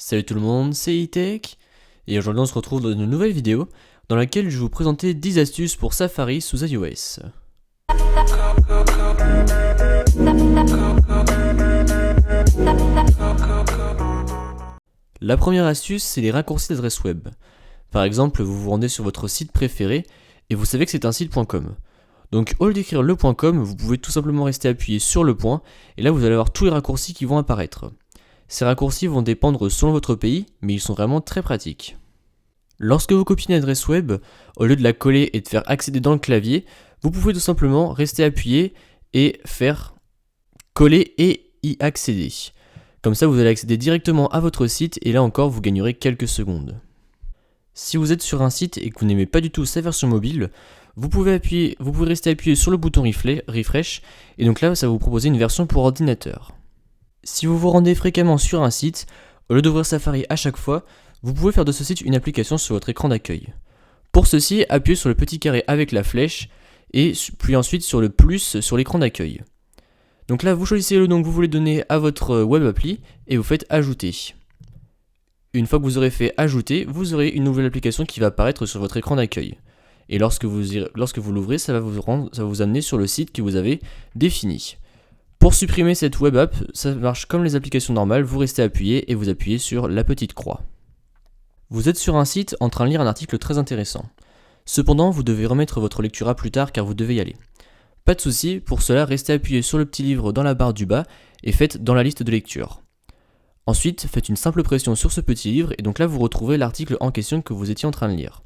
Salut tout le monde, c'est E-Tech, et aujourd'hui on se retrouve dans une nouvelle vidéo dans laquelle je vais vous présenter 10 astuces pour Safari sous iOS. La première astuce, c'est les raccourcis d'adresse web. Par exemple, vous vous rendez sur votre site préféré et vous savez que c'est un site .com. Donc au lieu d'écrire le .com, vous pouvez tout simplement rester appuyé sur le point et là vous allez avoir tous les raccourcis qui vont apparaître. Ces raccourcis vont dépendre selon votre pays, mais ils sont vraiment très pratiques. Lorsque vous copiez une adresse web, au lieu de la coller et de faire accéder dans le clavier, vous pouvez tout simplement rester appuyé et faire coller et y accéder. Comme ça vous allez accéder directement à votre site et là encore vous gagnerez quelques secondes. Si vous êtes sur un site et que vous n'aimez pas du tout sa version mobile, vous pouvez rester appuyé sur le bouton refresh et donc là ça va vous proposer une version pour ordinateur. Si vous vous rendez fréquemment sur un site, au lieu d'ouvrir Safari à chaque fois, vous pouvez faire de ce site une application sur votre écran d'accueil. Pour ceci, appuyez sur le petit carré avec la flèche et puis ensuite sur le plus sur l'écran d'accueil. Donc là, vous choisissez le nom que vous voulez donner à votre web appli et vous faites ajouter. Une fois que vous aurez fait ajouter, vous aurez une nouvelle application qui va apparaître sur votre écran d'accueil. Et lorsque vous l'ouvrez, ça va vous amener sur le site que vous avez défini. Pour supprimer cette web app, ça marche comme les applications normales, vous restez appuyé et vous appuyez sur la petite croix. Vous êtes sur un site en train de lire un article très intéressant. Cependant, vous devez remettre votre lecture à plus tard car vous devez y aller. Pas de souci, pour cela, restez appuyé sur le petit livre dans la barre du bas et faites dans la liste de lecture. Ensuite, faites une simple pression sur ce petit livre et donc là vous retrouvez l'article en question que vous étiez en train de lire.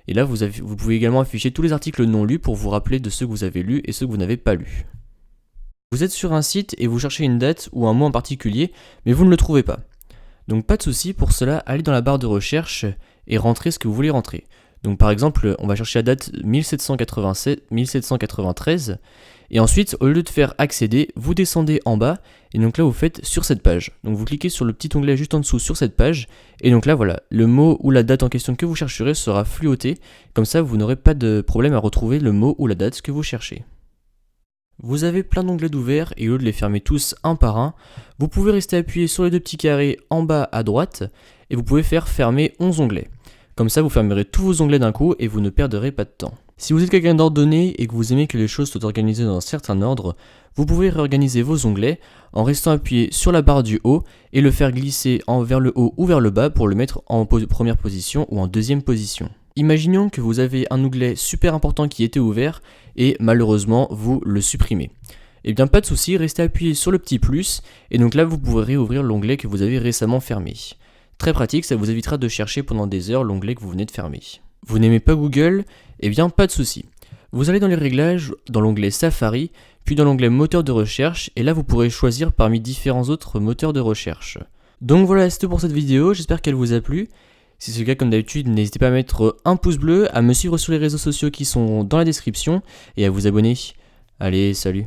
Et là vous pouvez également afficher tous les articles non lus pour vous rappeler de ceux que vous avez lus et ceux que vous n'avez pas lus. Vous êtes sur un site et vous cherchez une date ou un mot en particulier, mais vous ne le trouvez pas. Donc pas de souci, pour cela, allez dans la barre de recherche et rentrez ce que vous voulez rentrer. Donc par exemple, on va chercher la date 1793, et ensuite, au lieu de faire accéder, vous descendez en bas, et donc là vous faites sur cette page. Donc vous cliquez sur le petit onglet juste en dessous sur cette page, et donc là voilà, le mot ou la date en question que vous chercherez sera fluoté, comme ça vous n'aurez pas de problème à retrouver le mot ou la date que vous cherchez. Vous avez plein d'onglets d'ouverts et au lieu de les fermer tous un par un, vous pouvez rester appuyé sur les deux petits carrés en bas à droite et vous pouvez faire fermer 11 onglets. Comme ça vous fermerez tous vos onglets d'un coup et vous ne perdrez pas de temps. Si vous êtes quelqu'un d'ordonné et que vous aimez que les choses soient organisées dans un certain ordre, vous pouvez réorganiser vos onglets en restant appuyé sur la barre du haut et le faire glisser vers le haut ou vers le bas pour le mettre en première position ou en deuxième position. Imaginons que vous avez un onglet super important qui était ouvert et malheureusement vous le supprimez. Eh bien pas de souci, restez appuyé sur le petit plus et donc là vous pourrez réouvrir l'onglet que vous avez récemment fermé. Très pratique, ça vous évitera de chercher pendant des heures l'onglet que vous venez de fermer. Vous n'aimez pas Google? Eh bien pas de souci. Vous allez dans les réglages, dans l'onglet Safari, puis dans l'onglet moteur de recherche et là vous pourrez choisir parmi différents autres moteurs de recherche. Donc voilà, c'est tout pour cette vidéo, j'espère qu'elle vous a plu. Si c'est le cas, comme d'habitude, n'hésitez pas à mettre un pouce bleu, à me suivre sur les réseaux sociaux qui sont dans la description et à vous abonner. Allez, salut!